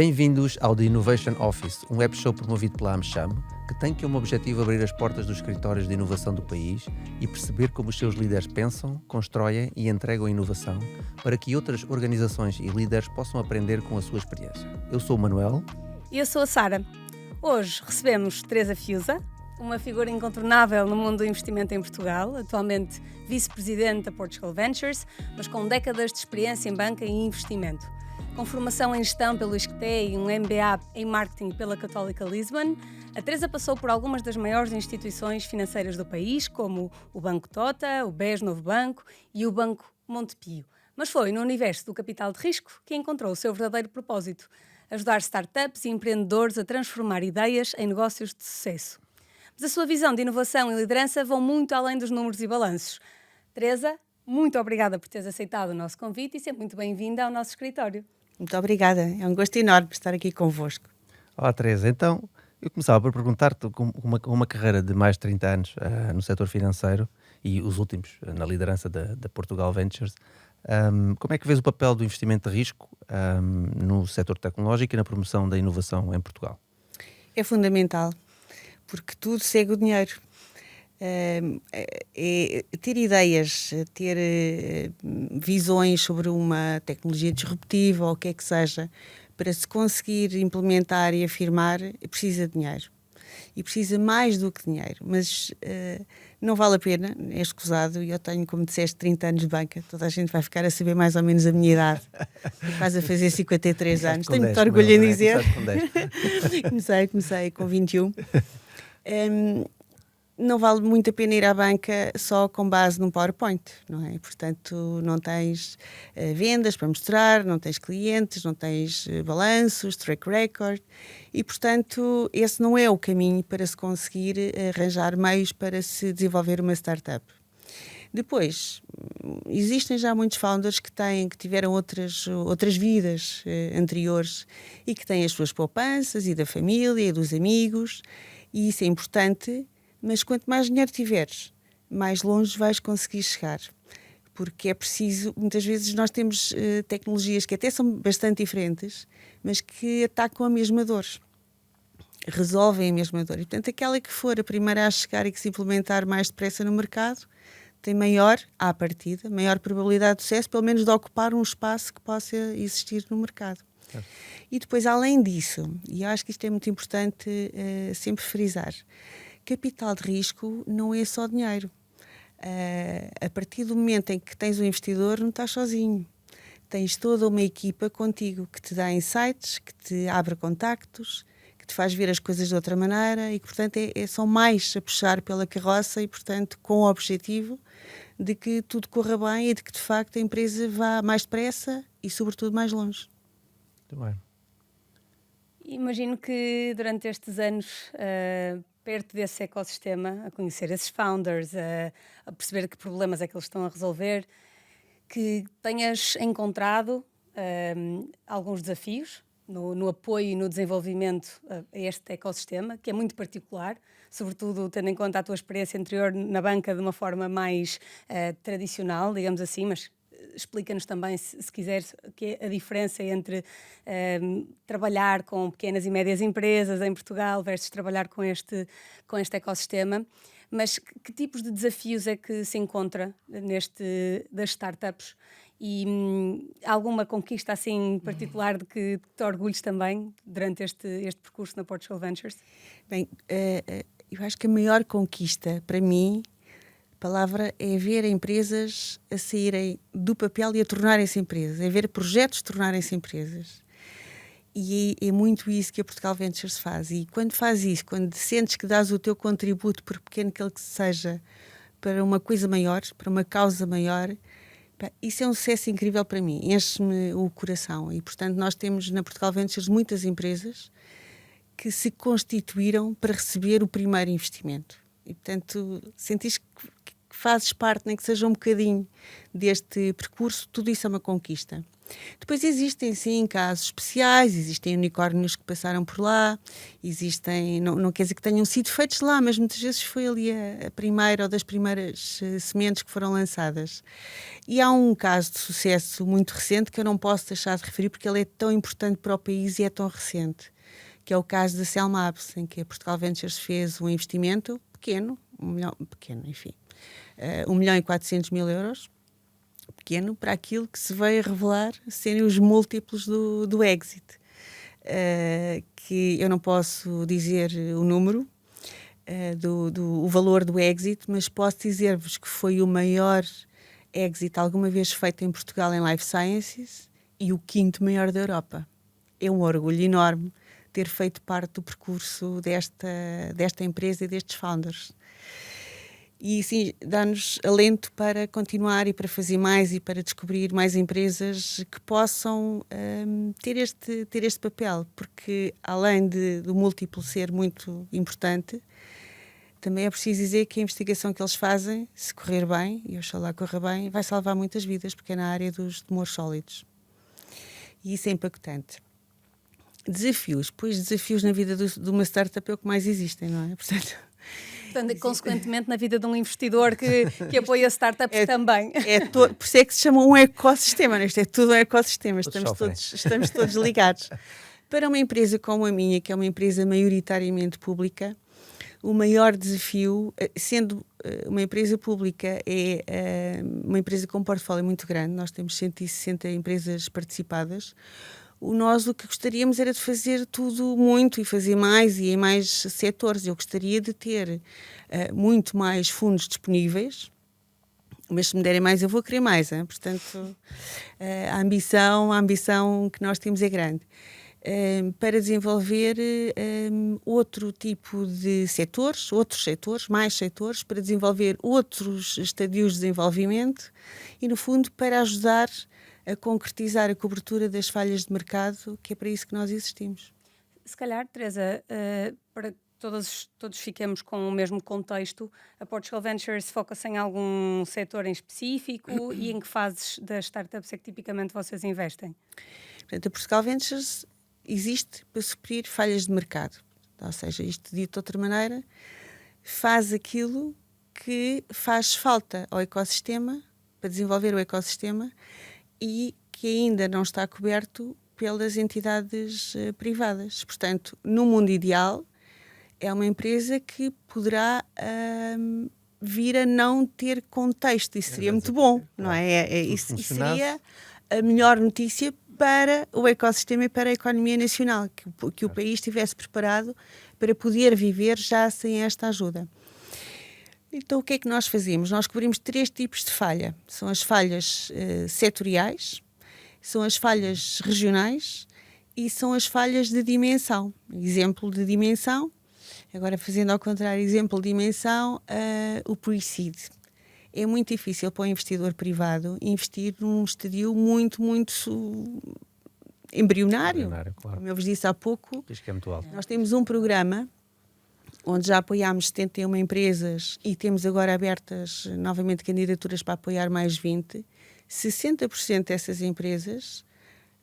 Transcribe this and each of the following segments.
Bem-vindos ao The Innovation Office, um web show promovido pela AmCham, que tem como objetivo abrir as portas dos escritórios de inovação do país e perceber como os seus líderes pensam, constroem e entregam inovação para que outras organizações e líderes possam aprender com a sua experiência. Eu sou o Manuel. E eu sou a Sara. Hoje recebemos Teresa Fiuza, uma figura incontornável no mundo do investimento em Portugal, atualmente vice-presidente da Portugal Ventures, mas com décadas de experiência em banca e investimento. Com formação em gestão pelo ISCTE e um MBA em marketing pela Católica Lisbon, a Teresa passou por algumas das maiores instituições financeiras do país, como o Banco Tota, o BES Novo Banco e o Banco Montepio. Mas foi no universo do capital de risco que encontrou o seu verdadeiro propósito: ajudar startups e empreendedores a transformar ideias em negócios de sucesso. Mas a sua visão de inovação e liderança vão muito além dos números e balanços. Teresa, muito obrigada por teres aceitado o nosso convite e sempre muito bem-vinda ao nosso escritório. Muito obrigada, é um gosto enorme estar aqui convosco. Olá, Teresa. Então, eu começava por perguntar-te, com uma carreira de mais de 30 anos no setor financeiro e os últimos na liderança da Portugal Ventures, como é que vês o papel do investimento de risco no setor tecnológico e na promoção da inovação em Portugal? É fundamental, porque tudo segue o dinheiro. Ter ideias, ter visões sobre uma tecnologia disruptiva ou o que é que seja, para se conseguir implementar e afirmar, precisa de dinheiro. E precisa mais do que dinheiro, mas não vale a pena, é escusado, e eu tenho, como disseste, 30 anos de banca, toda a gente vai ficar a saber mais ou menos a minha idade, estou quase a fazer 53 anos, tenho muito orgulho em dizer. Comecei com 21. Não vale muito a pena ir à banca só com base num PowerPoint, não é? Portanto, não tens vendas para mostrar, não tens clientes, não tens balanços, track record e, portanto, esse não é o caminho para se conseguir arranjar meios para se desenvolver uma startup. Depois, existem já muitos founders que tiveram outras vidas anteriores e que têm as suas poupanças e da família e dos amigos, e isso é importante. Mas quanto mais dinheiro tiveres, mais longe vais conseguir chegar. Porque é preciso, muitas vezes nós temos tecnologias que até são bastante diferentes, mas que atacam a mesma dor. Resolvem a mesma dor. E, portanto, aquela que for a primeira a chegar e que se implementar mais depressa no mercado, tem à partida, maior probabilidade de sucesso, pelo menos de ocupar um espaço que possa existir no mercado. É. E depois, além disso, e eu acho que isto é muito importante sempre frisar, capital de risco não é só dinheiro. A partir do momento em que tens um investidor, não estás sozinho. Tens toda uma equipa contigo que te dá insights, que te abre contactos, que te faz ver as coisas de outra maneira e que, portanto, são mais a puxar pela carroça e, portanto, com o objetivo de que tudo corra bem e de que, de facto, a empresa vá mais depressa e, sobretudo, mais longe. Muito bem. Imagino que durante estes anos, perto desse ecossistema, a conhecer esses founders, a perceber que problemas é que eles estão a resolver, que tenhas encontrado alguns desafios no apoio e no desenvolvimento a este ecossistema, que é muito particular, sobretudo tendo em conta a tua experiência anterior na banca de uma forma mais tradicional, digamos assim, mas explica-nos também, se quiseres, que é a diferença entre trabalhar com pequenas e médias empresas em Portugal versus trabalhar com este ecossistema. Mas que tipos de desafios é que se encontra das startups? E alguma conquista assim particular de que te orgulhes também durante este percurso na Portugal Ventures? Bem, eu acho que a maior conquista para mim, a palavra, é ver empresas a saírem do papel e a tornarem-se empresas, é ver projetos tornarem-se empresas. E é muito isso que a Portugal Ventures faz. E quando faz isso, quando sentes que dás o teu contributo, por pequeno que ele seja, para uma coisa maior, para uma causa maior, isso é um sucesso incrível para mim, enche-me o coração. E, portanto, nós temos na Portugal Ventures muitas empresas que se constituíram para receber o primeiro investimento. E, portanto, sentis que fazes parte, nem que seja um bocadinho deste percurso, tudo isso é uma conquista. Depois existem, sim, casos especiais, existem unicórnios que passaram por lá, existem, não quer dizer que tenham sido feitos lá, mas muitas vezes foi ali a primeira ou das primeiras sementes que foram lançadas. E há um caso de sucesso muito recente que eu não posso deixar de referir porque ele é tão importante para o país e é tão recente, que é o caso da Celmabs, em que a Portugal Ventures fez um investimento pequeno, 1.400.000 euros, pequeno para aquilo que se veio a revelar serem os múltiplos do exit. Que eu não posso dizer o número, o valor do exit, mas posso dizer-vos que foi o maior exit alguma vez feito em Portugal em Life Sciences e o 5º maior da Europa. É um orgulho enorme ter feito parte do percurso desta empresa e destes founders. E sim, dá-nos alento para continuar e para fazer mais e para descobrir mais empresas que possam ter este papel, porque além do múltiplo ser muito importante, também é preciso dizer que a investigação que eles fazem, se correr bem, e oxalá corra bem, vai salvar muitas vidas, porque é na área dos tumores sólidos. E isso é impactante. Desafios. Pois desafios na vida de uma startup é o que mais existem, não é? Portanto, consequentemente, na vida de um investidor que apoia startups também. Por isso é que se chama um ecossistema, não é? Isto é tudo um ecossistema, estamos todos ligados. Para uma empresa como a minha, que é uma empresa maioritariamente pública, o maior desafio, sendo uma empresa pública, é uma empresa com um portfólio muito grande, nós temos 160 empresas participadas. Nós o que gostaríamos era de fazer tudo muito e fazer mais e em mais setores. Eu gostaria de ter muito mais fundos disponíveis, mas se me derem mais eu vou querer mais. Hein? Portanto, a ambição que nós temos é grande. Para desenvolver outro tipo de setores, mais setores, para desenvolver outros estadios de desenvolvimento e, no fundo, para ajudar a concretizar a cobertura das falhas de mercado, que é para isso que nós existimos. Se calhar, Teresa, para que todos fiquemos com o mesmo contexto, a Portugal Ventures foca-se em algum setor em específico e em que fases das startups é que tipicamente vocês investem? Portanto, a Portugal Ventures existe para suprir falhas de mercado. Ou seja, isto dito de outra maneira, faz aquilo que faz falta ao ecossistema, para desenvolver o ecossistema, e que ainda não está coberto pelas entidades privadas. Portanto, no mundo ideal, é uma empresa que poderá vir a não ter contexto. Isso seria muito bom, não é? Isso seria a melhor notícia para o ecossistema e para a economia nacional, que o país estivesse preparado para poder viver já sem esta ajuda. Então, o que é que nós fazemos? Nós cobrimos 3 tipos de falha. São as falhas setoriais, são as falhas regionais e são as falhas de dimensão. Exemplo de dimensão, agora fazendo ao contrário, exemplo de dimensão, o pre-seed. É muito difícil para o investidor privado investir num estadio muito embrionário. Claro. Como eu vos disse há pouco, é muito alto. Nós temos um programa onde já apoiámos 71 empresas e temos agora abertas novamente candidaturas para apoiar mais 20. 60% dessas empresas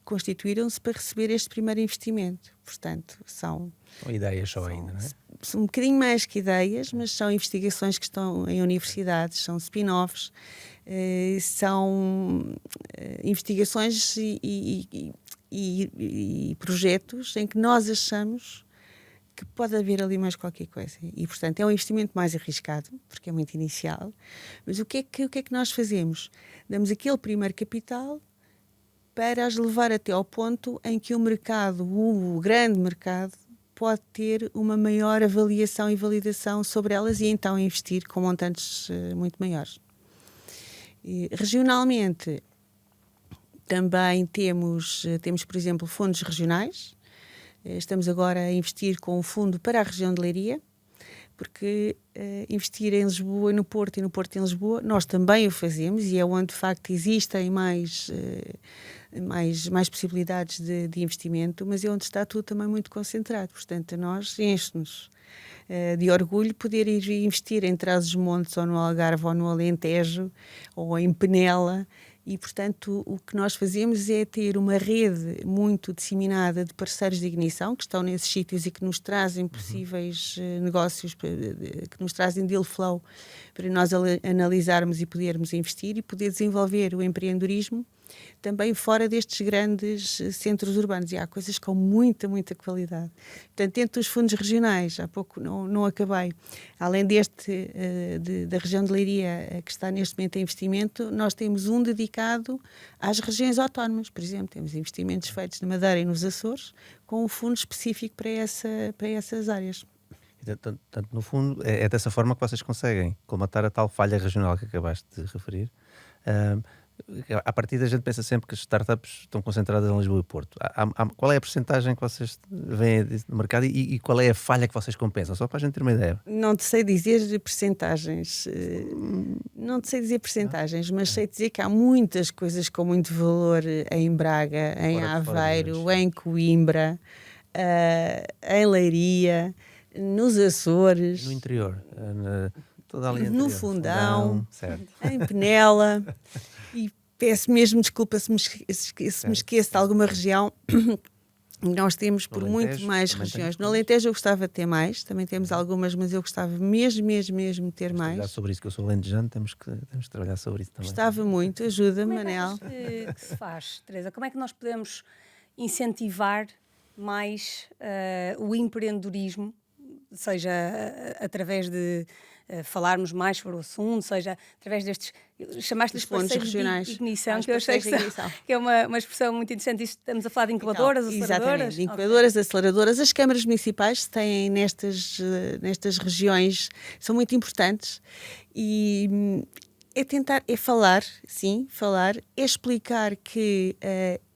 constituíram-se para receber este primeiro investimento. Portanto, são ideias só ainda, não é? São um bocadinho mais que ideias, mas são investigações que estão em universidades, são spin-offs, são investigações e projetos em que nós achamos que pode haver ali mais qualquer coisa. E, portanto, é um investimento mais arriscado, porque é muito inicial. Mas o que é que nós fazemos? Damos aquele primeiro capital para as levar até ao ponto em que o mercado, o grande mercado, pode ter uma maior avaliação e validação sobre elas e então investir com montantes muito maiores. E, regionalmente, também temos, por exemplo, fundos regionais. Estamos agora a investir com um fundo para a região de Leiria, porque investir em Lisboa e no Porto e em Lisboa, nós também o fazemos e é onde de facto existem mais possibilidades de investimento, mas é onde está tudo também muito concentrado. Portanto, a nós enche-nos de orgulho poder ir investir em Trás-os-Montes ou no Algarve ou no Alentejo ou em Penela E, portanto, o que nós fazemos é ter uma rede muito disseminada de parceiros de ignição que estão nesses sítios e que nos trazem possíveis negócios, que nos trazem deal flow para nós analisarmos e podermos investir e poder desenvolver o empreendedorismo também fora destes grandes centros urbanos. E há coisas com muita, muita qualidade. Portanto, dentro dos fundos regionais, há pouco não acabei, além deste da região de Leiria, que está neste momento em investimento, nós temos um dedicado às regiões autónomas. Por exemplo, temos investimentos feitos na Madeira e nos Açores, com um fundo específico para essas áreas. Portanto, no fundo, é dessa forma que vocês conseguem colmatar a tal falha regional que acabaste de referir. À partida a gente pensa sempre que as startups estão concentradas em Lisboa e Porto. Qual é a percentagem que vocês veem no mercado e qual é a falha que vocês compensam? Só para a gente ter uma ideia. Não te sei dizer percentagens, mas sei dizer que há muitas coisas com muito valor em Braga, em Aveiro, em Coimbra, em Leiria, nos Açores. No interior. Toda ali no Fundão, certo. em Penela. E peço mesmo desculpa se me esqueço de alguma região. Nós temos por muito mais regiões. No Alentejo eu gostava de ter mais, também temos algumas, mas eu gostava mesmo de ter mais. Trabalhar sobre isso, que eu sou alentejano, temos que trabalhar sobre isso também. Gostava muito, ajuda-me, Manel. Como é que se faz, Teresa? Como é que nós podemos incentivar mais o empreendedorismo, seja através de falarmos mais sobre o assunto, seja através destes, chamaste-lhes parceiros regionais de ignição, que eu achei que é uma expressão muito interessante. Estamos a falar de incubadoras, aceleradoras? Exatamente, incubadoras, aceleradoras. As câmaras municipais têm nestas regiões, são muito importantes, e é falar, é explicar que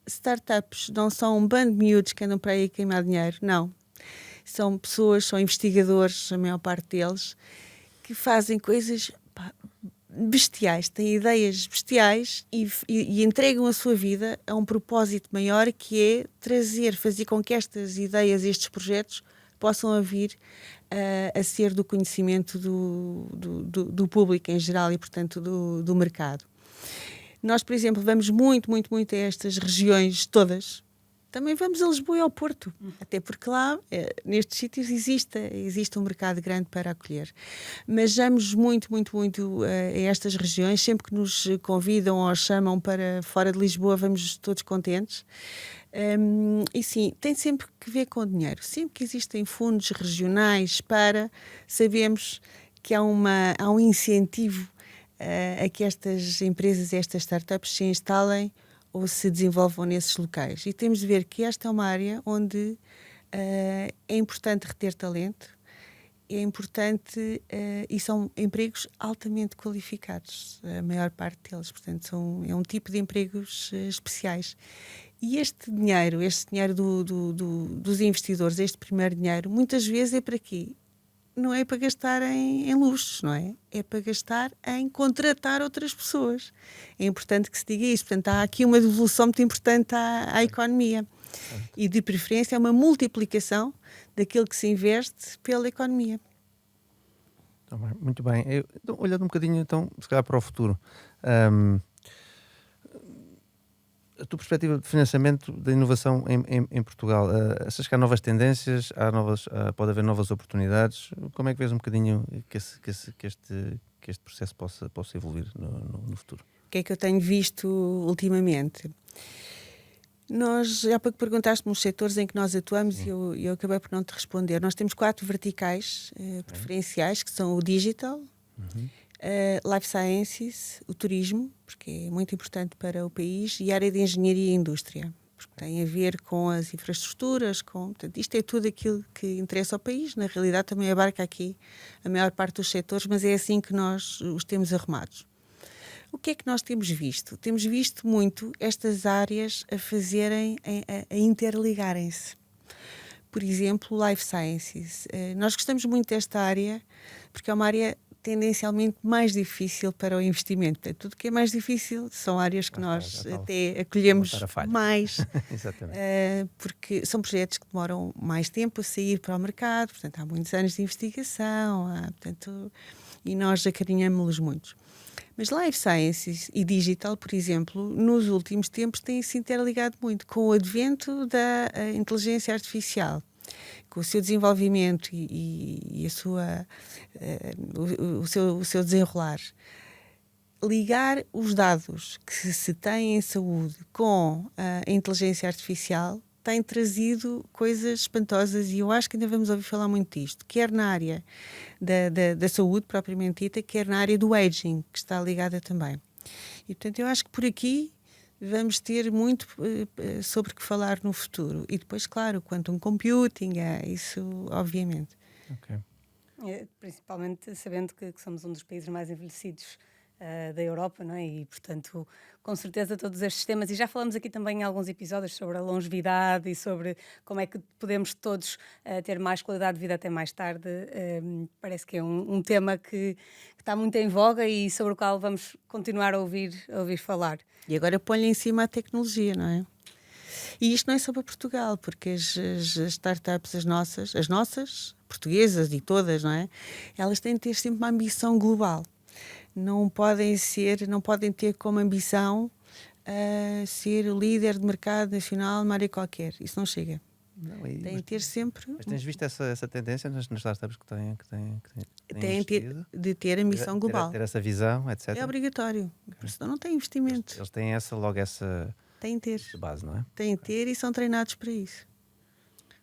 startups não são um bando de miúdos que andam para aí a queimar dinheiro, não. São pessoas, são investigadores, a maior parte deles, que fazem coisas bestiais, têm ideias bestiais e entregam a sua vida a um propósito maior, que é fazer com que estas ideias, estes projetos, possam vir a ser do conhecimento do público em geral e, portanto, do mercado. Nós, por exemplo, vamos muito a estas regiões todas. Também vamos a Lisboa e ao Porto, até porque lá, nestes sítios, existe um mercado grande para acolher. Mas vamos muito a estas regiões, sempre que nos convidam ou chamam para fora de Lisboa, vamos todos contentes. E sim, tem sempre que ver com dinheiro. Sempre que existem fundos regionais sabemos que há um incentivo a que estas empresas, estas startups se instalem ou se desenvolvam nesses locais. E temos de ver que esta é uma área onde é importante reter talento, é importante e são empregos altamente qualificados, a maior parte deles. Portanto, é um tipo de empregos especiais. E este dinheiro dos investidores, este primeiro dinheiro, muitas vezes é para quê? Não é para gastar em luxos, não é? É para gastar em contratar outras pessoas. É importante que se diga isso. Portanto, há aqui uma devolução muito importante à economia. E, de preferência, é uma multiplicação daquilo que se investe pela economia. Muito bem. Olhando um bocadinho, então, se calhar para o futuro. A tua perspectiva de financiamento da inovação em Portugal, achas que há novas tendências, pode haver novas oportunidades? Como é que vês um bocadinho que este processo possa evoluir no futuro? O que é que eu tenho visto ultimamente? Há pouco perguntaste-me os setores em que nós atuamos e eu acabei por não te responder. Nós temos 4 verticais preferenciais, que são o digital, Life Sciences, o turismo, porque é muito importante para o país, e a área de engenharia e indústria, porque tem a ver com as infraestruturas, portanto, isto é tudo aquilo que interessa ao país. Na realidade também abarca aqui a maior parte dos setores, mas é assim que nós os temos arrumados. O que é que nós temos visto? Temos visto muito estas áreas a interligarem-se. Por exemplo, Life Sciences. Nós gostamos muito desta área porque é uma área tendencialmente mais difícil para o investimento. Portanto, tudo que é mais difícil são áreas que nós até acolhemos mais, Exatamente. porque são projetos que demoram mais tempo a sair para o mercado, portanto há muitos anos de investigação, e nós acarinhamos-los muito. Mas Life Sciences e Digital, por exemplo, nos últimos tempos têm se interligado muito com o advento da inteligência artificial, com o seu desenvolvimento e o seu desenrolar. Ligar os dados que se têm em saúde com a inteligência artificial tem trazido coisas espantosas, e eu acho que ainda vamos ouvir falar muito disto, quer na área da saúde propriamente dita, quer na área do aging, que está ligada também. E portanto eu acho que por aqui vamos ter muito sobre o que falar no futuro. E depois, claro, quantum computing, isso obviamente. Ok. Principalmente sabendo que somos um dos países mais envelhecidos da Europa, não é? E, portanto, com certeza todos estes temas, e já falamos aqui também em alguns episódios sobre a longevidade e sobre como é que podemos todos ter mais qualidade de vida até mais tarde. Parece que é um tema que está muito em voga e sobre o qual vamos continuar a ouvir falar. E agora põe-lhe em cima a tecnologia, não é? E isto não é só para Portugal, porque as startups, as nossas, portuguesas e todas, não é? Elas têm de ter sempre uma ambição global. Não podem ter como ambição ser líder de mercado nacional numa área qualquer. Isso não chega. Tem de ter sempre... Mas tens visto essa tendência nas startups que têm de ter a missão global. Ter essa visão, etc. É obrigatório, porque senão não tem investimento. Eles têm essa Tem de ter. base, não é? Tem de ter e são treinados para isso.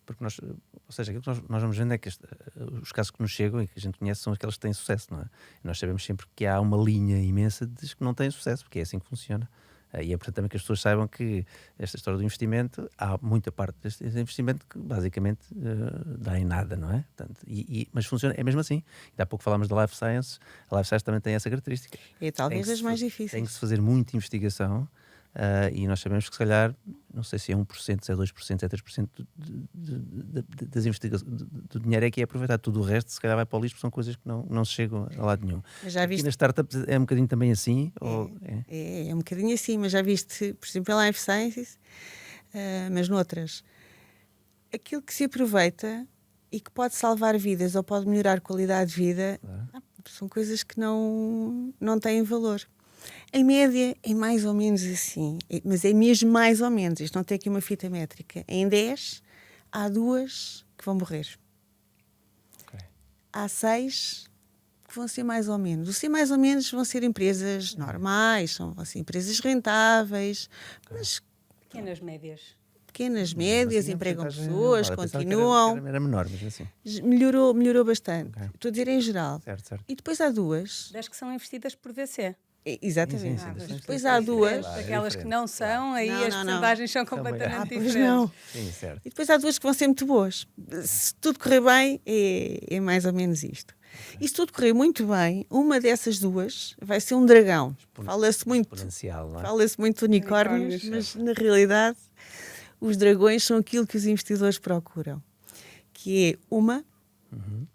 Porque ou seja, aquilo que nós vamos vendo é que os casos que nos chegam e que a gente conhece são aqueles que têm sucesso, não é? E nós sabemos sempre que há uma linha imensa de que não têm sucesso, porque é assim que funciona. E é importante também que as pessoas saibam que esta história do investimento, há muita parte deste investimento que basicamente dá em nada, não é? Portanto, mas funciona, é mesmo assim. E há pouco falámos da Life Science, a Life Science também tem essa característica. É talvez das mais difíceis. Tem que se fazer muita investigação. E nós sabemos que se calhar, não sei se é 1%, se é 2%, se é 3% das investigações do dinheiro é que é aproveitado. Tudo o resto se calhar vai para o lixo, porque são coisas que não se chegam a lado nenhum. Já viste... Aqui nas startups é um bocadinho também assim? É um bocadinho assim, mas já viste, por exemplo, em Life Sciences, mas noutras, aquilo que se aproveita e que pode salvar vidas ou pode melhorar a qualidade de vida, são coisas que não têm valor. Em média é mais ou menos assim, mas é mesmo mais ou menos. Isto não tem aqui uma fita métrica. Em 10, há 2 que vão morrer. Okay. Há 6 que vão ser mais ou menos. Os ser mais ou menos vão ser empresas normais, são assim, empresas rentáveis, mas pequenas, médias. Pequenas, médias, assim, empregam pessoas, continuam. Era menor, mas assim. Melhorou bastante. Okay. Estou a dizer em geral. Certo. E depois há 2. 10 que são investidas por VC. Exatamente. Sim, depois há 2. Aquelas que não são, aí as percentagens são completamente diferentes. Não. Sim, certo. E depois há 2 que vão ser muito boas. Se tudo correr bem, é mais ou menos isto. Okay. E se tudo correr muito bem, uma dessas 2 vai ser um dragão. Fala-se muito de unicórnios, mas na realidade os dragões são aquilo que os investidores procuram, que é uma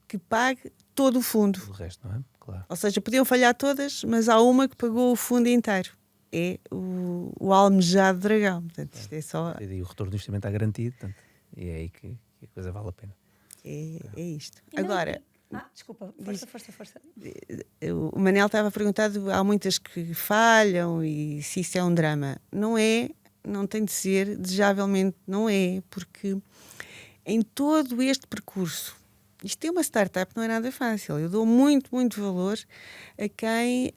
que pague todo o fundo. O resto, não é? Claro. Ou seja, podiam falhar todas, mas há uma que pagou o fundo inteiro. É o almejado dragão. Portanto, isto é só... E o retorno do investimento está garantido, portanto, e é aí que a coisa vale a pena. É isto. Agora... Desculpa, força. O Manel estava a perguntar, há muitas que falham e se isso é um drama. Não é, não tem de ser, desejavelmente não é, porque em todo este percurso, isto é uma startup, não é nada fácil. Eu dou muito valor a quem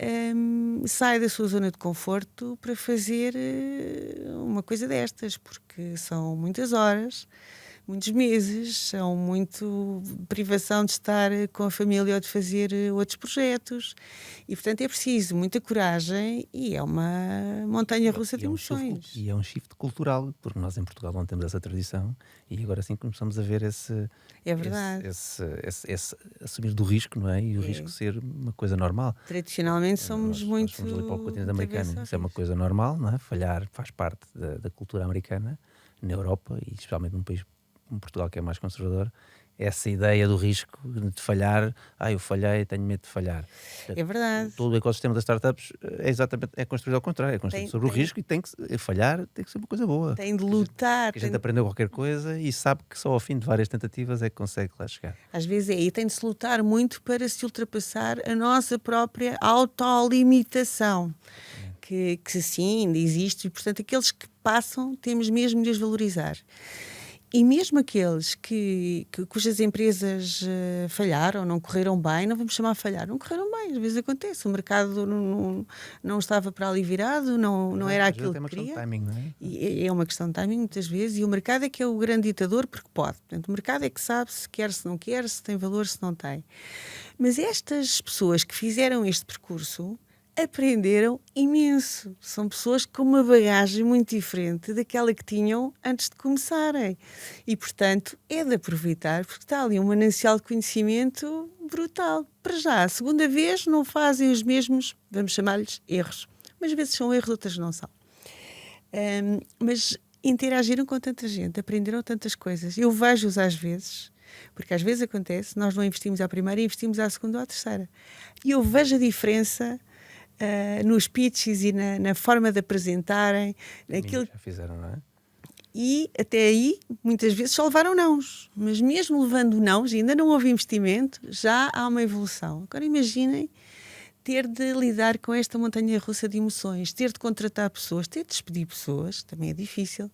sai da sua zona de conforto para fazer uma coisa destas, porque são muitas horas, muitos meses, são muito privação de estar com a família ou de fazer outros projetos. E, portanto, é preciso muita coragem e é uma montanha-russa de emoções. E é um shift cultural, porque nós em Portugal não temos essa tradição e agora sim começamos a ver esse assumir do risco, não é? E o risco ser uma coisa normal. Tradicionalmente somos muito... Nós fomos ali para o continente americano, isso é uma coisa normal, não é? Falhar faz parte da cultura americana, na Europa e especialmente num país como Portugal, que é mais conservador, essa ideia do risco de falhar. Eu falhei, tenho medo de falhar. É verdade. Todo o ecossistema das startups é construído ao contrário, é construído sobre o risco, e tem que falhar, tem que ser uma coisa boa. Tem de lutar. Que a gente aprendeu qualquer coisa e sabe que só ao fim de várias tentativas é que consegue lá chegar. Às vezes e tem de se lutar muito para se ultrapassar a nossa própria autolimitação. Que sim, ainda existe, e portanto aqueles que passam temos mesmo de os valorizar. E mesmo aqueles cujas empresas falharam, não correram bem, não vamos chamar a falhar, não correram bem, às vezes acontece, o mercado não estava para ali virado, não era aquilo que queria. Timing, não é? E é uma questão de timing muitas vezes, e o mercado é que é o grande ditador porque pode. Portanto, o mercado é que sabe se quer, se não quer, se tem valor, se não tem. Mas estas pessoas que fizeram este percurso aprenderam imenso. São pessoas com uma bagagem muito diferente daquela que tinham antes de começarem. E, portanto, é de aproveitar, porque está ali um manancial de conhecimento brutal. Para já, a segunda vez não fazem os mesmos, vamos chamar-lhes erros. Umas vezes são erros, outras não são. Mas interagiram com tanta gente, aprenderam tantas coisas. Eu vejo-os às vezes, porque às vezes acontece, nós não investimos à primeira, investimos à segunda ou à terceira. E eu vejo a diferença nos pitches e na forma de apresentarem. Naquilo... Já fizeram, não é? E até aí, muitas vezes só levaram nãos. Mas mesmo levando nãos, ainda não houve investimento, já há uma evolução. Agora imaginem ter de lidar com esta montanha-russa de emoções, ter de contratar pessoas, ter de despedir pessoas, também é difícil,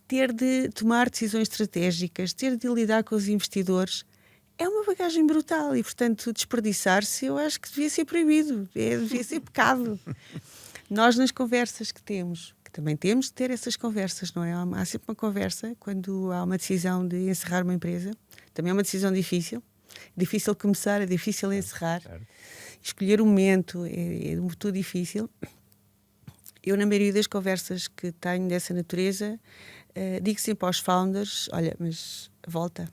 ter de tomar decisões estratégicas, ter de lidar com os investidores. É uma bagagem brutal e, portanto, desperdiçar-se eu acho que devia ser proibido, devia ser pecado. Nós, nas conversas que temos, que também temos de ter essas conversas, não é? Há sempre uma conversa quando há uma decisão de encerrar uma empresa. Também é uma decisão difícil. Difícil começar, é difícil encerrar. Certo. Escolher o momento é muito difícil. Eu, na maioria das conversas que tenho dessa natureza, digo sempre aos founders, olha, mas volta.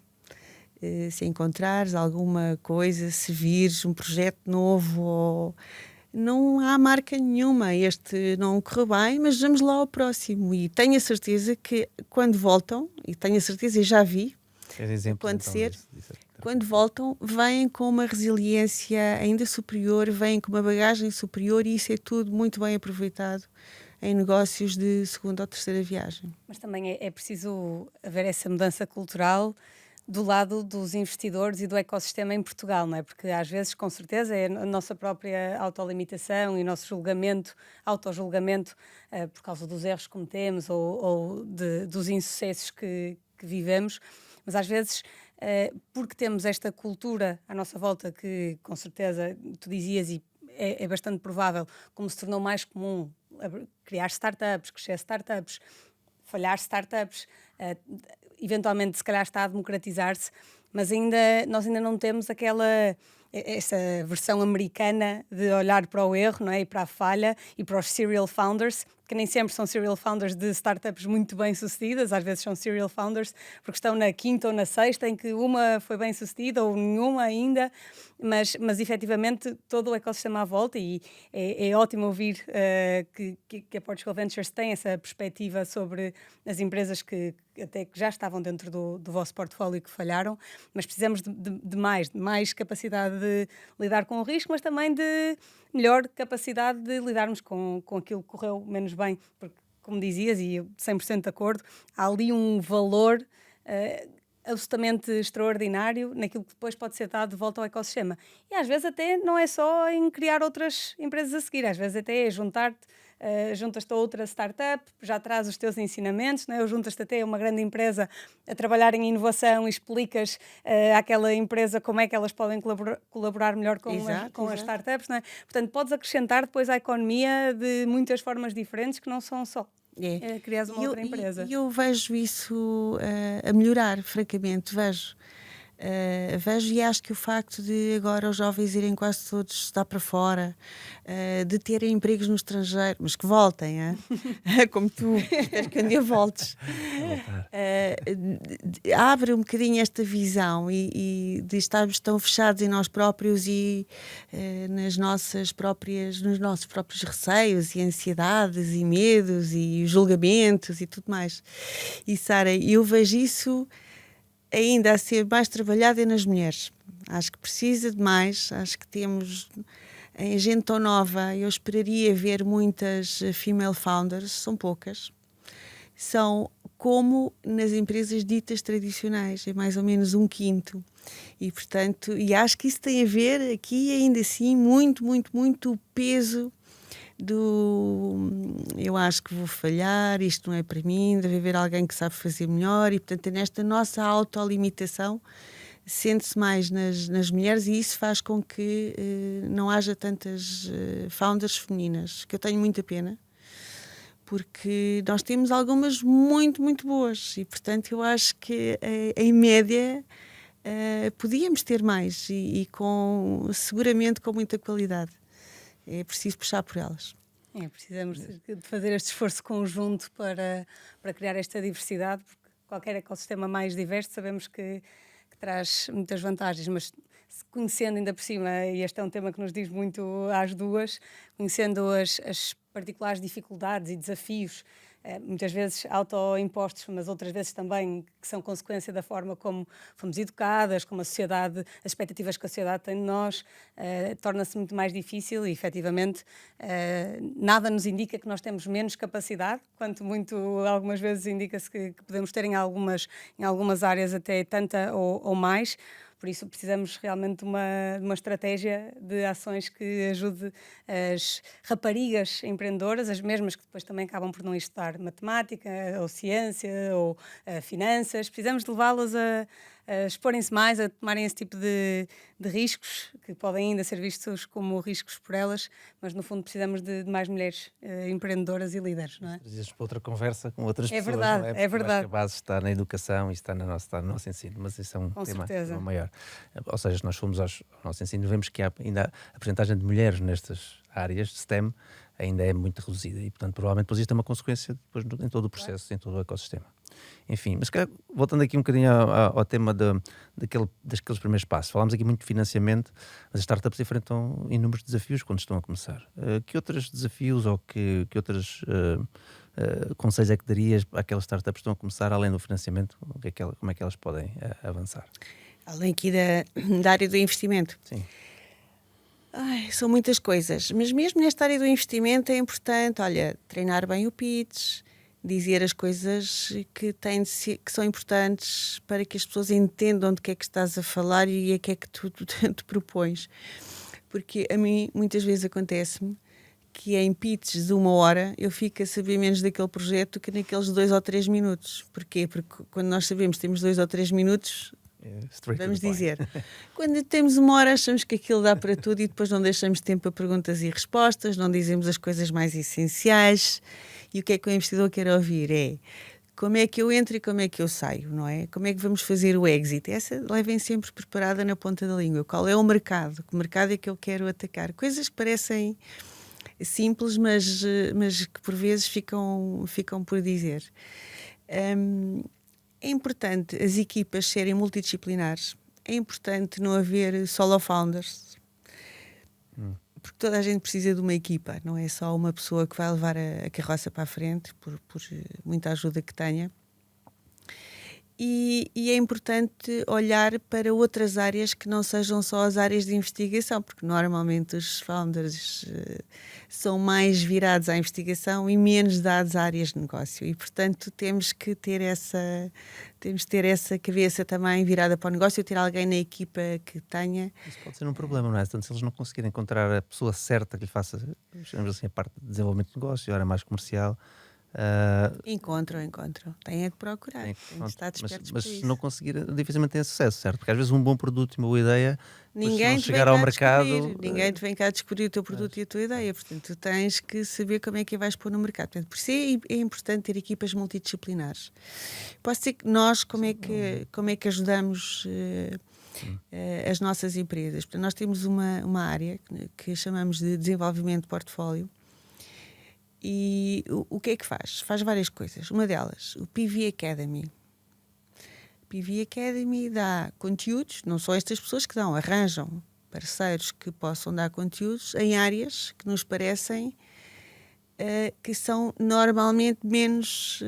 Se encontrares alguma coisa, se vires um projeto novo, ou... não há marca nenhuma, este não correu bem, mas vamos lá ao próximo. E tenho a certeza que quando voltam, e tenho a certeza e já vi acontecer, quando voltam, vêm com uma resiliência ainda superior, vêm com uma bagagem superior, e isso é tudo muito bem aproveitado em negócios de segunda ou terceira viagem. Mas também é preciso haver essa mudança cultural do lado dos investidores e do ecossistema em Portugal, não é? Porque às vezes, com certeza, é a nossa própria autolimitação e o nosso autojulgamento por causa dos erros que cometemos ou dos insucessos que vivemos, mas às vezes, porque temos esta cultura à nossa volta que, com certeza, tu dizias e é bastante provável, como se tornou mais comum criar startups, crescer startups, falhar startups, eventualmente se calhar está a democratizar-se, mas nós ainda não temos essa versão americana de olhar para o erro, não é? E para a falha e para os serial founders, que nem sempre são serial founders de startups muito bem sucedidas, às vezes são serial founders porque estão na quinta ou na sexta, em que uma foi bem sucedida ou nenhuma ainda, mas efetivamente todo o ecossistema à volta, e é ótimo ouvir que a Portugal Ventures tem essa perspectiva sobre as empresas que até que já estavam dentro do vosso portfólio e que falharam, mas precisamos de mais capacidade de lidar com o risco, mas também de melhor capacidade de lidarmos com aquilo que correu menos bem, porque, como dizias, e eu 100% de acordo, há ali um valor absolutamente extraordinário naquilo que depois pode ser dado de volta ao ecossistema. E às vezes até não é só em criar outras empresas a seguir, às vezes até é juntas-te a outra startup, já traz os teus ensinamentos, não é? Ou juntas-te até a uma grande empresa a trabalhar em inovação e explicas àquela empresa como é que elas podem colaborar melhor com as startups, não é? Portanto, podes acrescentar depois à economia de muitas formas diferentes que não são só criar uma outra empresa. E eu vejo isso a melhorar, francamente, vejo e acho que o facto de agora os jovens irem quase todos estudar para fora, de terem empregos no estrangeiro, mas que voltem, como tu, espero que um dia voltes, abre um bocadinho esta visão e de estarmos tão fechados em nós próprios e nos nossos próprios receios e ansiedades e medos e julgamentos e tudo mais. E Sara, eu vejo isso ainda a ser mais trabalhado é nas mulheres. Acho que precisa de mais, acho que temos em gente tão nova, eu esperaria ver muitas female founders, são poucas, são como nas empresas ditas tradicionais, é mais ou menos 1/5. E, portanto, e acho que isso tem a ver aqui, ainda assim, muito, muito, muito o peso eu acho que vou falhar, isto não é para mim, deve haver alguém que sabe fazer melhor, e, portanto, nesta nossa autolimitação, sente-se mais nas mulheres, e isso faz com que não haja tantas founders femininas, que eu tenho muita pena, porque nós temos algumas muito, muito boas, e, portanto, eu acho que, em média, podíamos ter mais, e seguramente com muita qualidade. É preciso puxar por elas. Precisamos de fazer este esforço conjunto para criar esta diversidade, porque qualquer ecossistema mais diverso sabemos que traz muitas vantagens, mas conhecendo ainda por cima, e este é um tema que nos diz muito às duas, conhecendo as particulares dificuldades e desafios, muitas vezes autoimpostos, mas outras vezes também que são consequência da forma como fomos educadas, como a sociedade, as expectativas que a sociedade tem de nós, torna-se muito mais difícil e, efetivamente, nada nos indica que nós temos menos capacidade, quanto muito algumas vezes indica-se que podemos ter em algumas áreas até tanta ou mais. Por isso precisamos realmente de uma estratégia de ações que ajude as raparigas empreendedoras, as mesmas que depois também acabam por não estudar matemática, ou ciência, ou finanças. Precisamos de levá-las a exporem-se mais, a tomarem esse tipo de riscos, que podem ainda ser vistos como riscos por elas, mas no fundo precisamos de mais mulheres empreendedoras e líderes, não é? Trazes para outra conversa com outras pessoas, verdade, não é? É verdade. Acho que a base está na educação e está no nosso ensino, mas isso é um tema maior. Ou seja, se nós formos ao nosso ensino, vemos que ainda a percentagem de mulheres nestas áreas de STEM ainda é muito reduzida e, portanto, provavelmente depois isto é uma consequência depois em todo o processo, em todo o ecossistema. Enfim, mas voltando aqui um bocadinho ao tema daqueles primeiros passos, falámos aqui muito de financiamento, as startups enfrentam inúmeros desafios quando estão a começar. Que outros desafios ou que outros conselhos é que darias àquelas startups que estão a começar, além do financiamento, como é que elas podem avançar? Além aqui da área do investimento? Sim. São muitas coisas, mas mesmo nesta área do investimento é importante, treinar bem o pitch, dizer as coisas que são importantes para que as pessoas entendam de que é que estás a falar e a que é que tu te propões. Porque a mim muitas vezes acontece-me que em pitches de 1 hora eu fico a saber menos daquele projeto que naqueles 2 ou 3 minutos. Porquê? Porque quando nós sabemos que temos 2 ou 3 minutos... Vamos dizer, quando temos 1 hora achamos que aquilo dá para tudo e depois não deixamos tempo para perguntas e respostas, não dizemos as coisas mais essenciais. E o que é que o investidor quer ouvir é como é que eu entro e como é que eu saio, não é? Como é que vamos fazer o exit? Essa levem sempre preparada na ponta da língua. Qual é o mercado? Que mercado é que eu quero atacar? Coisas que parecem simples, mas que por vezes ficam por dizer. É importante as equipas serem multidisciplinares. É importante não haver solo founders. Porque toda a gente precisa de uma equipa. Não é só uma pessoa que vai levar a carroça para a frente, por muita ajuda que tenha. E é importante olhar para outras áreas que não sejam só as áreas de investigação, porque normalmente os founders são mais virados à investigação e menos dados a áreas de negócio. E, portanto, temos que ter essa cabeça também virada para o negócio e ter alguém na equipa que tenha. Isso pode ser um problema, não é? Portanto, se eles não conseguirem encontrar a pessoa certa que lhe faça, chamamos assim, a parte de desenvolvimento de negócio, a área mais comercial... Encontram. Têm de procurar. Têm de estar despertos mas para isso. se não conseguir, dificilmente tem sucesso, certo? Porque às vezes um bom produto e uma boa ideia, ninguém se não chegar ao mercado... Ninguém te vem cá descobrir o teu produto e a tua ideia. Portanto, tu tens que saber como é que a vais pôr no mercado. Portanto, por isso é importante ter equipas multidisciplinares. Posso dizer que nós, como é que ajudamos as nossas empresas? Portanto, nós temos uma área que chamamos de desenvolvimento de portfólio. E o que é que faz? Faz várias coisas. Uma delas, o PV Academy. O PV Academy dá conteúdos, não são estas pessoas que dão, arranjam parceiros que possam dar conteúdos em áreas que nos parecem que são normalmente menos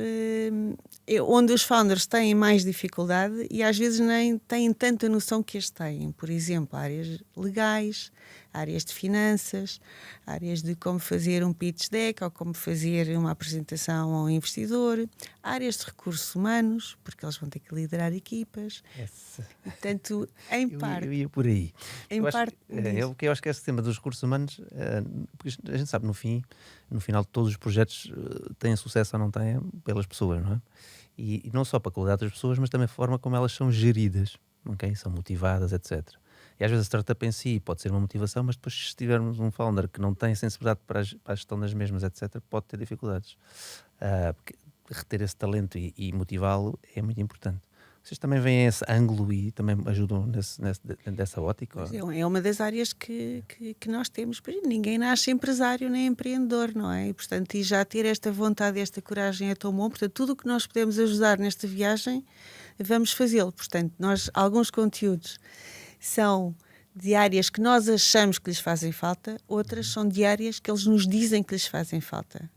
onde os founders têm mais dificuldade e às vezes nem têm tanta noção que as têm. Por exemplo, áreas legais, áreas de finanças, áreas de como fazer um pitch deck ou como fazer uma apresentação ao investidor, áreas de recursos humanos, porque eles vão ter que liderar equipas. E, portanto, em parte... Eu ia por aí. Em parte eu acho que esse tema dos recursos humanos, porque a gente sabe, no final todos os projetos têm sucesso ou não têm pelas pessoas, não é? E não só para a qualidade das pessoas, mas também a forma como elas são geridas, ok? São motivadas, etc. E às vezes a startup em si pode ser uma motivação, mas depois se tivermos um founder que não tem sensibilidade para a gestão das mesmas, etc., pode ter dificuldades. Porque reter esse talento e motivá-lo é muito importante. Vocês também veem esse ângulo e também ajudam dessa ótica? É uma das áreas que nós temos. Ninguém nasce empresário nem empreendedor, não é? E, portanto, já ter esta vontade, esta coragem é tão bom. Portanto, tudo o que nós podemos ajudar nesta viagem, vamos fazê-lo. Portanto, alguns conteúdos são de áreas que nós achamos que lhes fazem falta, outras são de áreas que eles nos dizem que lhes fazem falta.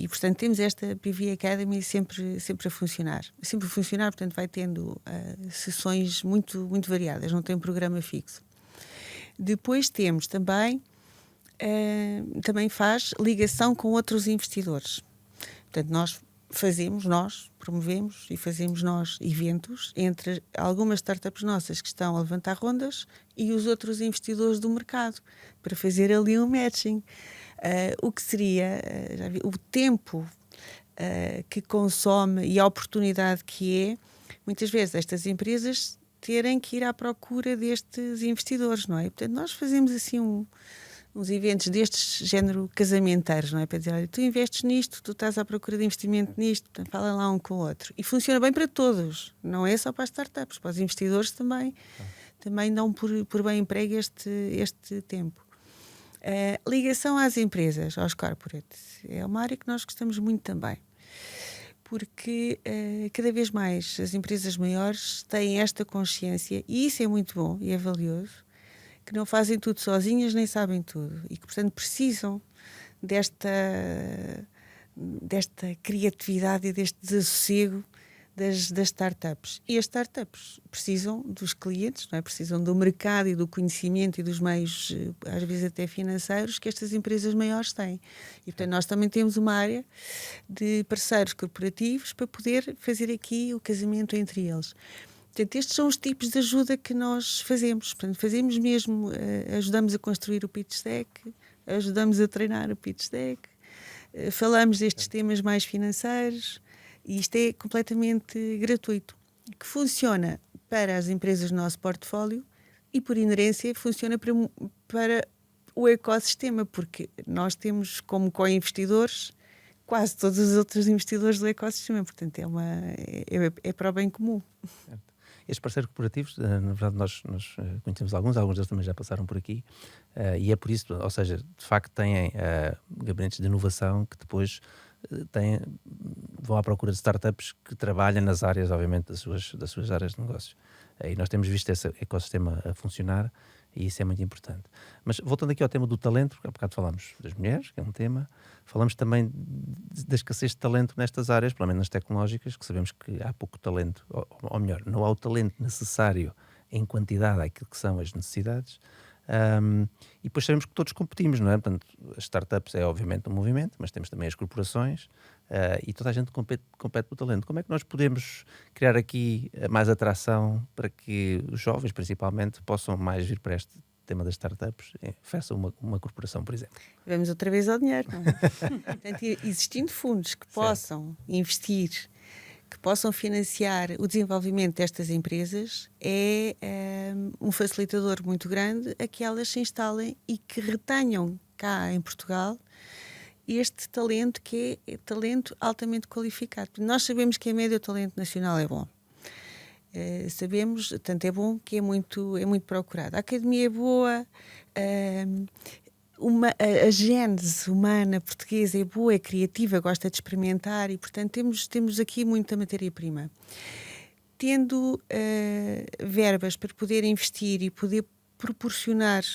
Portanto temos esta PV Academy sempre a funcionar, portanto vai tendo sessões muito variadas, não tem um programa fixo. Depois temos também faz ligação com outros investidores, portanto nós promovemos e fazemos eventos entre algumas startups nossas que estão a levantar rondas e os outros investidores do mercado, para fazer ali um matching. O que seria o tempo que consome e a oportunidade que é, muitas vezes, estas empresas terem que ir à procura destes investidores, não é? Portanto, nós fazemos assim uns eventos destes género casamenteiros, não é? Para dizer, olha, tu investes nisto, tu estás à procura de investimento nisto, portanto, fala lá um com o outro. E funciona bem para todos, não é só para as startups, para os investidores também dão por bem emprego este tempo. Ligação às empresas, aos corporates, é uma área que nós gostamos muito também, porque cada vez mais as empresas maiores têm esta consciência, e isso é muito bom e é valioso, que não fazem tudo sozinhas nem sabem tudo e que, portanto, precisam desta criatividade e deste desassossego das startups. E as startups precisam dos clientes, não é? Precisam do mercado e do conhecimento e dos meios, às vezes até financeiros, que estas empresas maiores têm. E, portanto, nós também temos uma área de parceiros corporativos para poder fazer aqui o casamento entre eles. Portanto, estes são os tipos de ajuda que nós fazemos. Portanto, fazemos mesmo, ajudamos a construir o pitch deck, ajudamos a treinar o pitch deck, falamos destes temas mais financeiros. E isto é completamente gratuito, que funciona para as empresas do nosso portfólio e, por inerência, funciona para o ecossistema, porque nós temos como co-investidores quase todos os outros investidores do ecossistema, portanto é para o bem comum. Certo. Estes parceiros corporativos, na verdade nós conhecemos alguns deles também já passaram por aqui, e é por isso, ou seja, de facto têm gabinetes de inovação que depois vão à procura de startups que trabalham nas áreas, obviamente, das suas áreas de negócio. E nós temos visto esse ecossistema a funcionar e isso é muito importante. Mas voltando aqui ao tema do talento, porque há bocado falámos das mulheres, que é um tema, falamos também da escassez de talento nestas áreas, pelo menos nas tecnológicas, que sabemos que há pouco talento, ou melhor, não há o talento necessário em quantidade àquilo que são as necessidades. E depois sabemos que todos competimos, não é? Portanto, as startups é obviamente um movimento, mas temos também as corporações e toda a gente compete pelo talento. Como é que nós podemos criar aqui mais atração para que os jovens, principalmente, possam mais vir para este tema das startups, façam uma corporação, por exemplo? Vamos outra vez ao dinheiro, não é? Portanto, existindo fundos que possam investir, que possam financiar o desenvolvimento destas empresas, é um facilitador muito grande a que elas se instalem e que retenham cá em Portugal este talento, que é talento altamente qualificado. Nós sabemos que a média do talento nacional é bom. Sabemos, tanto é bom que é muito procurado. A academia é boa, a gênese humana portuguesa é boa, é criativa, gosta de experimentar e, portanto, temos aqui muita matéria-prima. Tendo verbas para poder investir e poder proporcionar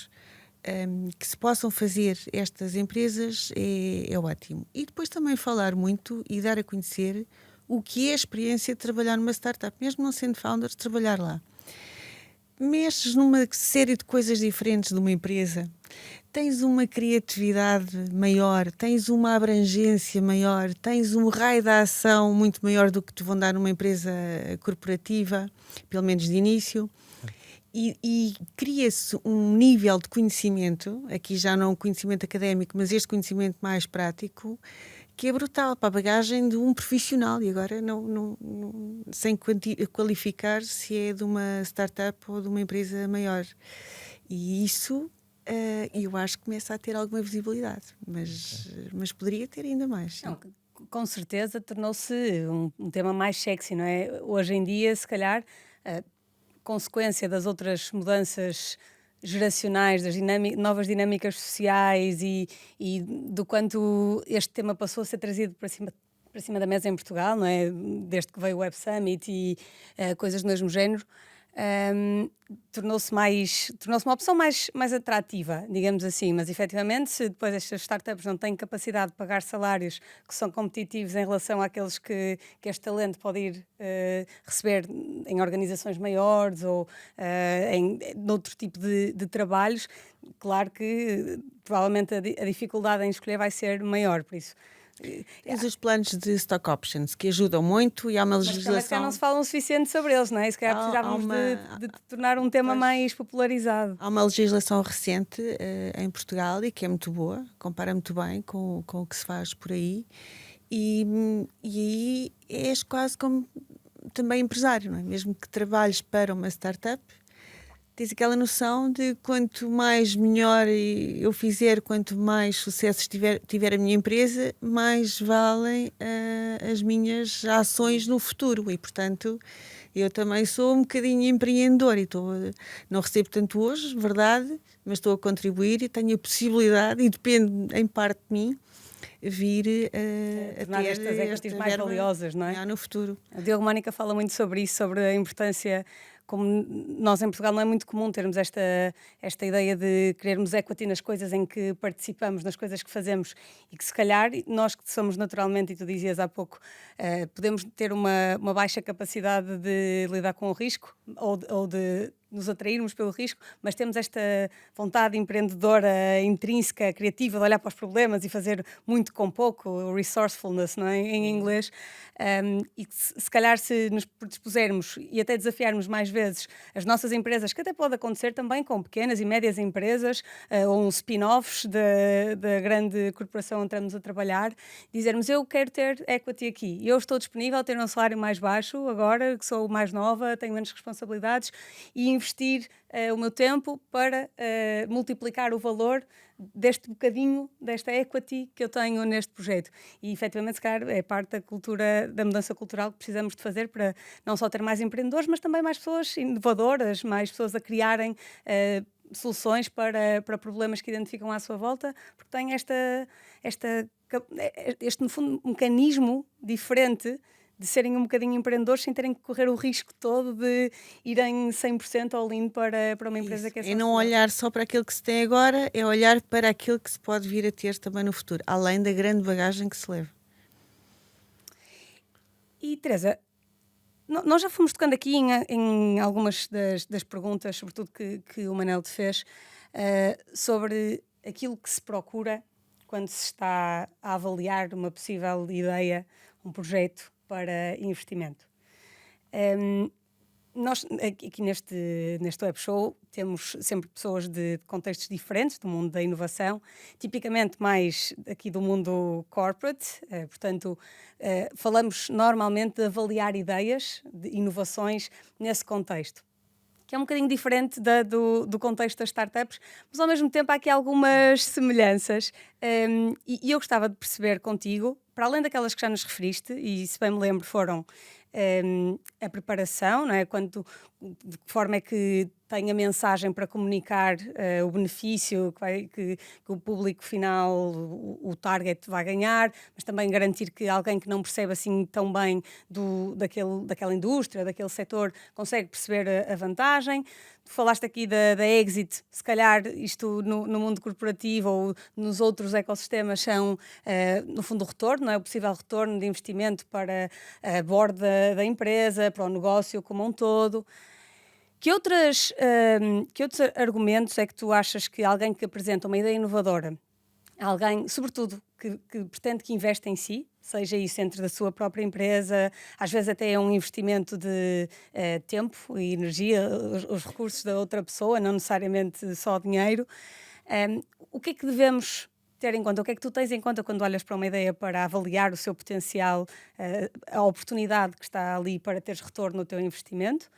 que se possam fazer estas empresas é ótimo. E depois também falar muito e dar a conhecer o que é a experiência de trabalhar numa startup, mesmo não sendo founder, trabalhar lá. Mexes numa série de coisas diferentes de uma empresa, tens uma criatividade maior, tens uma abrangência maior, tens um raio de ação muito maior do que te vão dar numa empresa corporativa, pelo menos de início. E cria-se um nível de conhecimento, aqui já não conhecimento académico, mas este conhecimento mais prático, que é brutal para a bagagem de um profissional. E agora, sem qualificar se é de uma startup ou de uma empresa maior. E isso, eu acho que começa a ter alguma visibilidade, mas poderia ter ainda mais. Não, com certeza tornou-se um tema mais sexy, não é? Hoje em dia, se calhar, consequência das outras mudanças geracionais, das novas dinâmicas sociais e do quanto este tema passou a ser trazido para cima da mesa em Portugal, não é? Desde que veio o Web Summit e coisas do mesmo género, tornou-se uma opção mais atrativa, digamos assim, mas efetivamente se depois estas startups não têm capacidade de pagar salários que são competitivos em relação àqueles que este talento pode ir receber em organizações maiores ou em outro tipo de trabalhos, claro que provavelmente a dificuldade em escolher vai ser maior, por isso. Tens os planos de stock options que ajudam muito e há uma legislação. Mas também não se fala o suficiente sobre eles, não é? E se calhar precisávamos de tornar um tema mais popularizado. Há uma legislação recente em Portugal e que é muito boa, compara muito bem com o que se faz por aí. E aí és quase como também empresário, não é? Mesmo que trabalhes para uma startup, tens aquela noção de quanto mais melhor eu fizer, quanto mais sucesso tiver a minha empresa, mais valem as minhas ações no futuro. E, portanto, eu também sou um bocadinho empreendedor e não recebo tanto hoje, verdade, mas estou a contribuir e tenho a possibilidade, e depende em parte de mim, vir a ter estas equities mais valiosas, não é? No futuro. A Diogo Mónica fala muito sobre isso, sobre a importância. Como nós em Portugal não é muito comum termos esta ideia de querermos equity nas coisas em que participamos, nas coisas que fazemos e que se calhar nós que somos naturalmente, e tu dizias há pouco, podemos ter uma baixa capacidade de lidar com o risco ou de nos atrairmos pelo risco, mas temos esta vontade empreendedora, intrínseca, criativa de olhar para os problemas e fazer muito com pouco, o resourcefulness, não é? Em inglês, e que se calhar se nos predispusermos e até desafiarmos mais vezes as nossas empresas, que até pode acontecer também com pequenas e médias empresas, ou um spin-offs da grande corporação onde estamos a trabalhar, dizermos eu quero ter equity aqui, eu estou disponível a ter um salário mais baixo agora, que sou mais nova, tenho menos responsabilidades, e investir o meu tempo para multiplicar o valor deste bocadinho, desta equity que eu tenho neste projeto. E, efetivamente, se calhar, é parte da cultura, da mudança cultural que precisamos de fazer para não só ter mais empreendedores, mas também mais pessoas inovadoras, mais pessoas a criarem soluções para problemas que identificam à sua volta, porque tem este, no fundo, mecanismo diferente de serem um bocadinho empreendedores sem terem que correr o risco todo de irem 100% all-in para uma empresa que é só. E não olhar só para aquilo que se tem agora, é olhar para aquilo que se pode vir a ter também no futuro, além da grande bagagem que se leva. E, Teresa, nós já fomos tocando aqui em algumas das perguntas, sobretudo que o Manel te fez, sobre aquilo que se procura quando se está a avaliar uma possível ideia, um projeto para investimento. Nós aqui neste web show temos sempre pessoas de contextos diferentes do mundo da inovação, tipicamente mais aqui do mundo corporate, portanto falamos normalmente de avaliar ideias, de inovações nesse contexto, que é um bocadinho diferente do contexto das startups, mas ao mesmo tempo há aqui algumas semelhanças, e eu gostava de perceber contigo, para além daquelas que já nos referiste, e se bem me lembro foram a preparação, não é? Quando de que forma é que tem a mensagem para comunicar o benefício que o público final, o target, vai ganhar, mas também garantir que alguém que não percebe assim tão bem daquela indústria, daquele setor, consegue perceber a vantagem. Tu falaste aqui da exit, se calhar isto no mundo corporativo ou nos outros ecossistemas são, no fundo, o retorno, não é? O possível retorno de investimento para a board da empresa, para o negócio como um todo. Que outros argumentos é que tu achas que alguém que apresenta uma ideia inovadora, alguém, sobretudo, que pretende que investe em si, seja isso dentro da sua própria empresa, às vezes até é um investimento de tempo e energia, os recursos da outra pessoa, não necessariamente só dinheiro, o que é que devemos ter em conta? O que é que tu tens em conta quando olhas para uma ideia para avaliar o seu potencial, a oportunidade que está ali para teres retorno no teu investimento?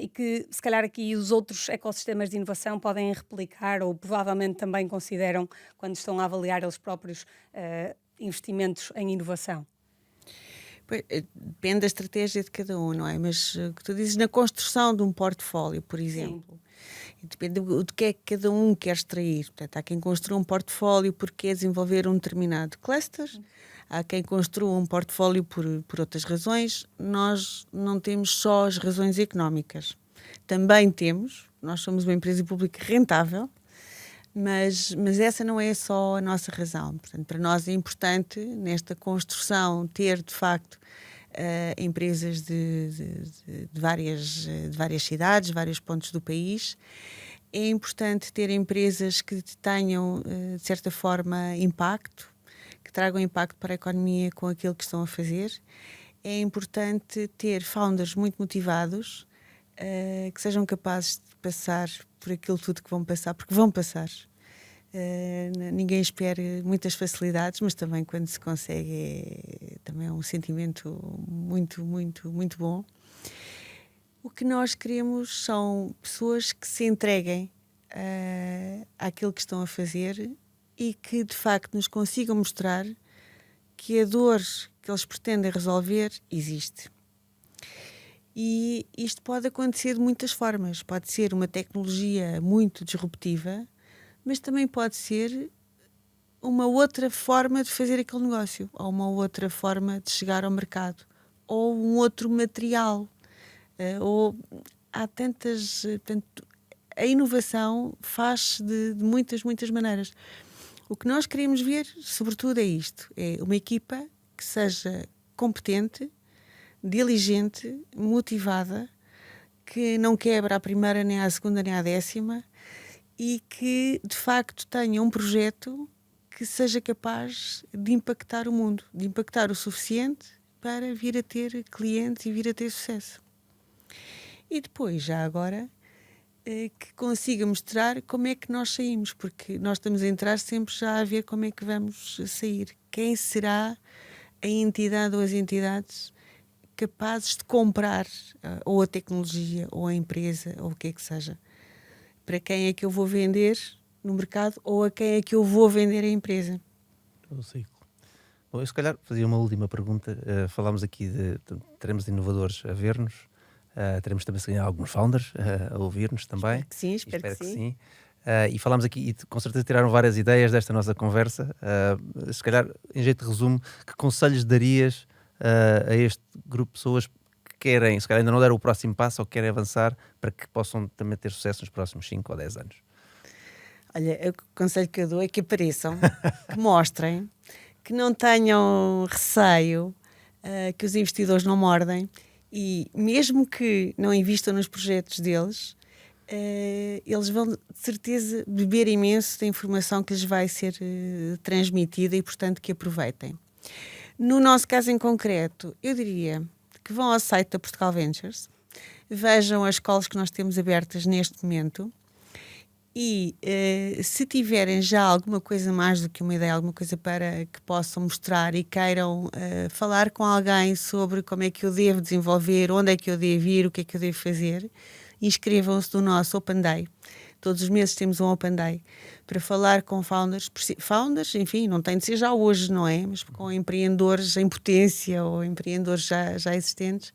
E que, se calhar, aqui os outros ecossistemas de inovação podem replicar ou provavelmente também consideram quando estão a avaliar eles próprios investimentos em inovação? Depende da estratégia de cada um, não é? Mas o que tu dizes na construção de um portfólio, por exemplo, depende do que é que cada um quer extrair. Portanto, há quem construa um portfólio porque quer desenvolver um determinado cluster, há quem construa um portfólio por outras razões. Nós não temos só as razões económicas. Também temos, nós somos uma empresa pública rentável, mas essa não é só a nossa razão. Portanto, para nós é importante, nesta construção, ter, de facto, empresas de várias cidades, vários pontos do país. É importante ter empresas que tenham, de certa forma, impacto, que tragam impacto para a economia com aquilo que estão a fazer. É importante ter founders muito motivados, que sejam capazes de passar por aquilo tudo que vão passar, porque vão passar. Ninguém espera muitas facilidades, mas também quando se consegue também é um sentimento muito, muito, muito bom. O que nós queremos são pessoas que se entreguem àquilo que estão a fazer e que de facto nos consigam mostrar que a dor que eles pretendem resolver existe. E isto pode acontecer de muitas formas. Pode ser uma tecnologia muito disruptiva, mas também pode ser uma outra forma de fazer aquele negócio, ou uma outra forma de chegar ao mercado, ou um outro material. Ou há tantas... Portanto, a inovação faz-se de muitas, muitas maneiras. O que nós queremos ver, sobretudo, é isto. É uma equipa que seja competente, diligente, motivada, que não quebra à primeira, nem à segunda, nem à décima, e que, de facto, tenha um projeto que seja capaz de impactar o mundo, de impactar o suficiente para vir a ter clientes e vir a ter sucesso. E depois, já agora, que consiga mostrar como é que nós saímos, porque nós estamos a entrar sempre já a ver como é que vamos sair. Quem será a entidade ou as entidades capazes de comprar ou a tecnologia, ou a empresa, ou o que é que seja? Para quem é que eu vou vender no mercado ou a quem é que eu vou vender a empresa? O ciclo. Bom, eu se calhar fazia uma última pergunta. Falámos aqui teremos inovadores a ver-nos, teremos também se calhar alguns founders a ouvir-nos também. Espero que sim. E falámos aqui, e com certeza tiraram várias ideias desta nossa conversa. Se calhar, em jeito de resumo, que conselhos darias a este grupo de pessoas que querem, se calhar ainda não deram o próximo passo ou querem avançar para que possam também ter sucesso nos próximos 5 ou 10 anos? Olha, o conselho que eu dou é que apareçam, que mostrem, que não tenham receio, que os investidores não mordem e mesmo que não invistam nos projetos deles, eles vão de certeza beber imenso da informação que lhes vai ser transmitida e portanto que aproveitem. No nosso caso em concreto, eu diria que vão ao site da Portugal Ventures, vejam as calls que nós temos abertas neste momento e se tiverem já alguma coisa mais do que uma ideia, alguma coisa para que possam mostrar e queiram falar com alguém sobre como é que eu devo desenvolver, onde é que eu devo ir, o que é que eu devo fazer, inscrevam-se no nosso Open Day. Todos os meses temos um Open Day para falar com founders, enfim, não tem de ser já hoje, não é? Mas com empreendedores em potência ou empreendedores já existentes,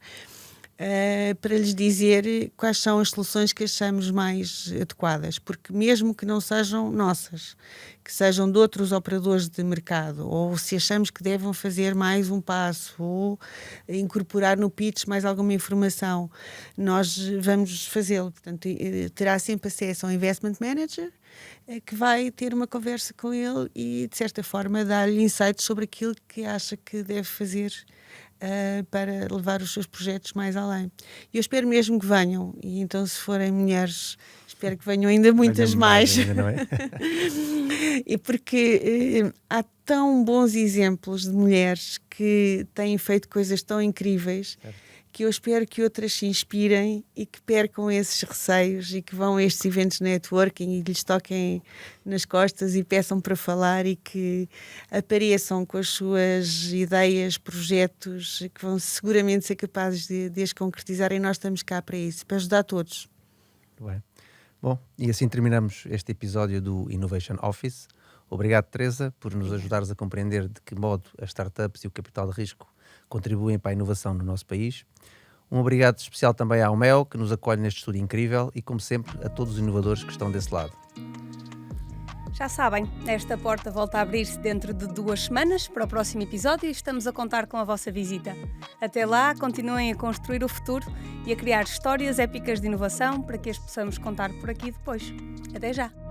para lhes dizer quais são as soluções que achamos mais adequadas, porque mesmo que não sejam nossas, que sejam de outros operadores de mercado, ou se achamos que devem fazer mais um passo, ou incorporar no pitch mais alguma informação, nós vamos fazê-lo. Portanto, terá sempre acesso ao investment manager, que vai ter uma conversa com ele e, de certa forma, dar-lhe insights sobre aquilo que acha que deve fazer para levar os seus projetos mais além. Eu espero mesmo que venham, e então, se forem mulheres, espero que venham ainda muitas mais. Ainda, não é? E porque há tão bons exemplos de mulheres que têm feito coisas tão incríveis, que eu espero que outras se inspirem e que percam esses receios e que vão a estes eventos de networking e lhes toquem nas costas e peçam para falar e que apareçam com as suas ideias, projetos que vão seguramente ser capazes de as concretizar, e nós estamos cá para isso, para ajudar todos. Muito bem. Bom, e assim terminamos este episódio do Innovation Office. Obrigado, Teresa, por nos ajudares a compreender de que modo as startups e o capital de risco contribuem para a inovação no nosso país. Um obrigado especial também ao Mel, que nos acolhe neste estudo incrível, e, como sempre, a todos os inovadores que estão desse lado. Já sabem, esta porta volta a abrir-se dentro de 2 semanas para o próximo episódio e estamos a contar com a vossa visita. Até lá, continuem a construir o futuro e a criar histórias épicas de inovação para que as possamos contar por aqui depois. Até já!